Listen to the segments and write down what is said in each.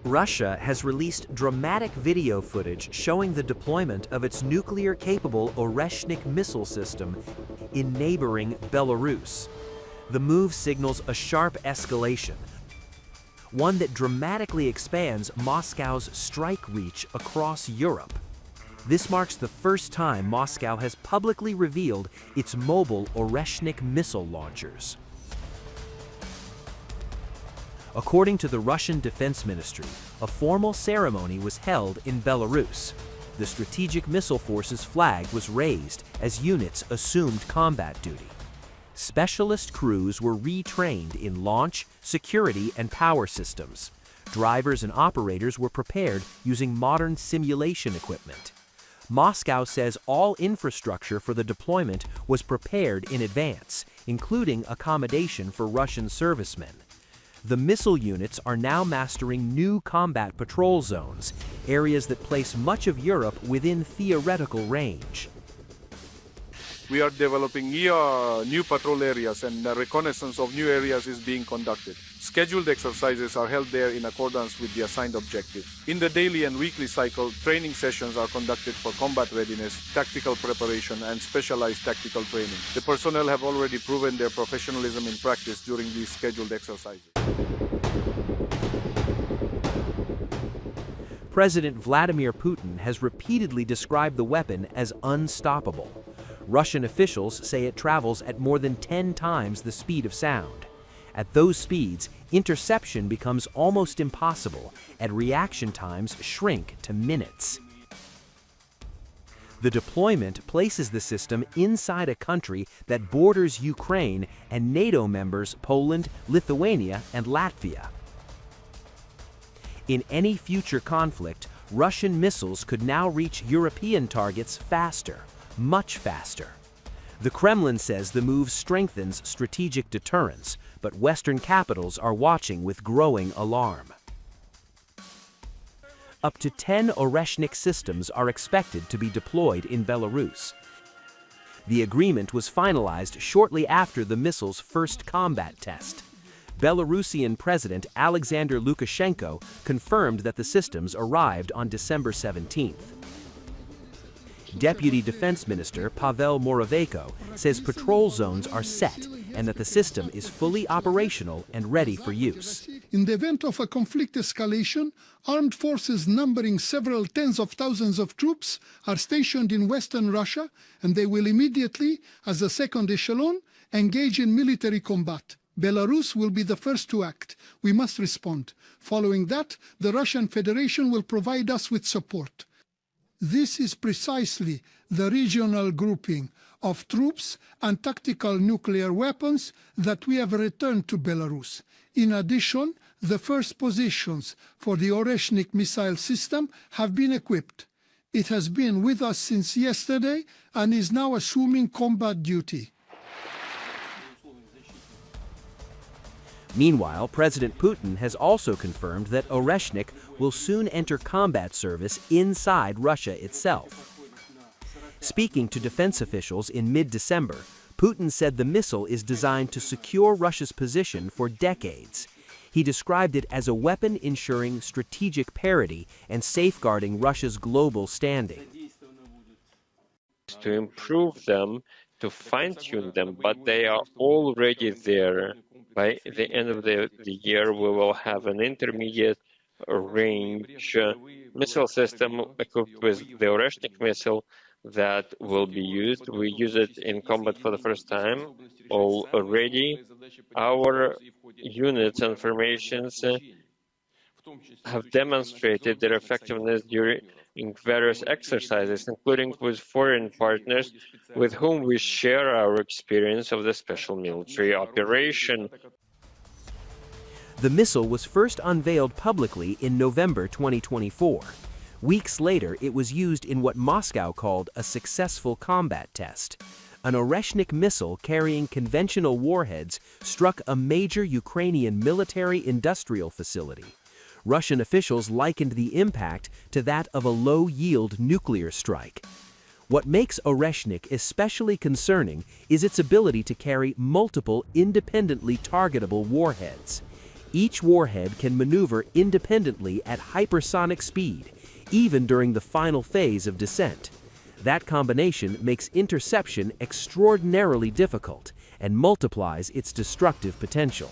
Russia has released dramatic video footage showing the deployment of its nuclear-capable Oreshnik missile system in neighboring Belarus. The move signals a sharp escalation, one that dramatically expands Moscow's strike reach across Europe. This marks the first time Moscow has publicly revealed its mobile Oreshnik missile launchers. According to the Russian Defense Ministry, a formal ceremony was held in Belarus. The Strategic Missile Force's flag was raised as units assumed combat duty. Specialist crews were retrained in launch, security, and power systems. Drivers and operators were prepared using modern simulation equipment. Moscow says all infrastructure for the deployment was prepared in advance, including accommodation for Russian servicemen. The missile units are now mastering new combat patrol zones, areas that place much of Europe within theoretical range. We are developing new patrol areas, and the reconnaissance of new areas is being conducted. Scheduled exercises are held there in accordance with the assigned objectives. In the daily and weekly cycle, training sessions are conducted for combat readiness, tactical preparation, and specialized tactical training. The personnel have already proven their professionalism in practice during these scheduled exercises. President Vladimir Putin has repeatedly described the weapon as unstoppable. Russian officials say it travels at more than 10 times the speed of sound. At those speeds, interception becomes almost impossible, and reaction times shrink to minutes. The deployment places the system inside a country that borders Ukraine and NATO members Poland, Lithuania, and Latvia. In any future conflict, Russian missiles could now reach European targets faster, much faster. The Kremlin says the move strengthens strategic deterrence, but Western capitals are watching with growing alarm. Up to 10 Oreshnik systems are expected to be deployed in Belarus. The agreement was finalized shortly after the missile's first combat test. Belarusian President Alexander Lukashenko confirmed that the systems arrived on December 17th. Deputy Defense Minister Pavel Moraveiko says patrol zones are set and that the system is fully operational and ready for use. In the event of a conflict escalation, armed forces numbering several tens of thousands of troops are stationed in Western Russia, and they will immediately, as a second echelon, engage in military combat. Belarus will be the first to act. We must respond. Following that, the Russian Federation will provide us with support. This is precisely the regional grouping of troops and tactical nuclear weapons that we have returned to Belarus. In addition, the first positions for the Oreshnik missile system have been equipped. It has been with us since yesterday and is now assuming combat duty. Meanwhile, President Putin has also confirmed that Oreshnik will soon enter combat service inside Russia itself. Speaking to defense officials in mid-December, Putin said the missile is designed to secure Russia's position for decades. He described it as a weapon ensuring strategic parity and safeguarding Russia's global standing. To improve them, to fine-tune them, but they are already there. By the end of the year, we will have an intermediate range missile system equipped with the Oreshnik missile that will be used. We use it in combat for the first time already. Our units and formations have demonstrated their effectiveness during various exercises, including with foreign partners with whom we share our experience of the special military operation. The missile was first unveiled publicly in November 2024. Weeks later, it was used in what Moscow called a successful combat test. An Oreshnik missile carrying conventional warheads struck a major Ukrainian military-industrial facility. Russian officials likened the impact to that of a low-yield nuclear strike. What makes Oreshnik especially concerning is its ability to carry multiple independently targetable warheads. Each warhead can maneuver independently at hypersonic speed, even during the final phase of descent. That combination makes interception extraordinarily difficult and multiplies its destructive potential.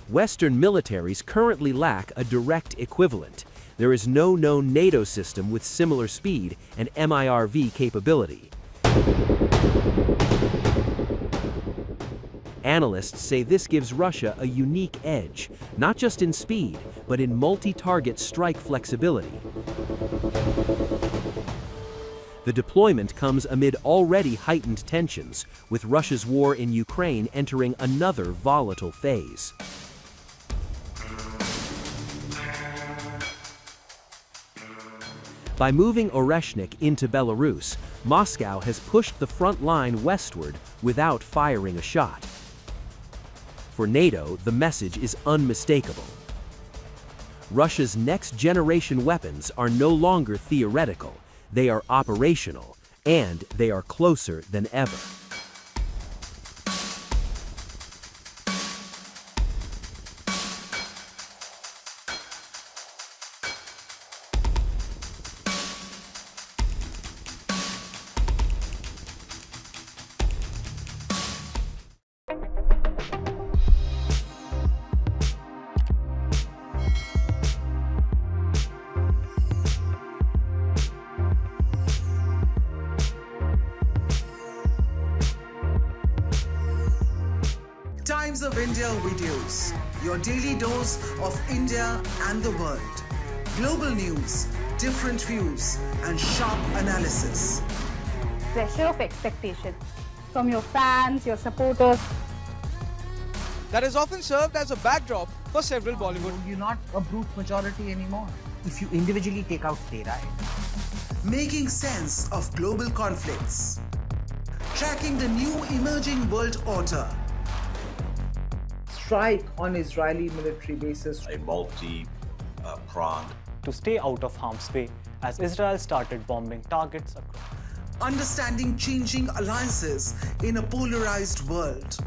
Western militaries currently lack a direct equivalent. There is no known NATO system with similar speed and MIRV capability. Analysts say this gives Russia a unique edge, not just in speed, but in multi-target strike flexibility. The deployment comes amid already heightened tensions, with Russia's war in Ukraine entering another volatile phase. By moving Oreshnik into Belarus, Moscow has pushed the front line westward without firing a shot. For NATO, the message is unmistakable. Russia's next-generation weapons are no longer theoretical, they are operational, and they are closer than ever. Times of India videos, your daily dose of India and the world. Global news, different views, and sharp analysis. Pressure of expectation from your fans, your supporters. That has often served as a backdrop for several Bollywood. You're not a brute majority anymore. If you individually take out Tehran. Making sense of global conflicts. Tracking the new emerging world order. Strike on Israeli military bases. A multi-pronged. To stay out of harm's way as Israel started bombing targets across. Understanding changing alliances in a polarized world.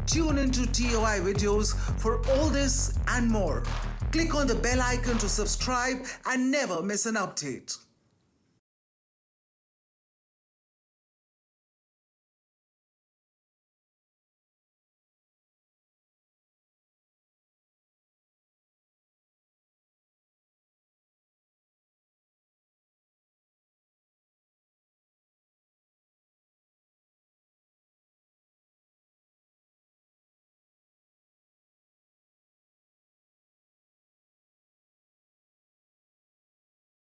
Tune into TOI videos for all this and more. Click on the bell icon to subscribe and never miss an update.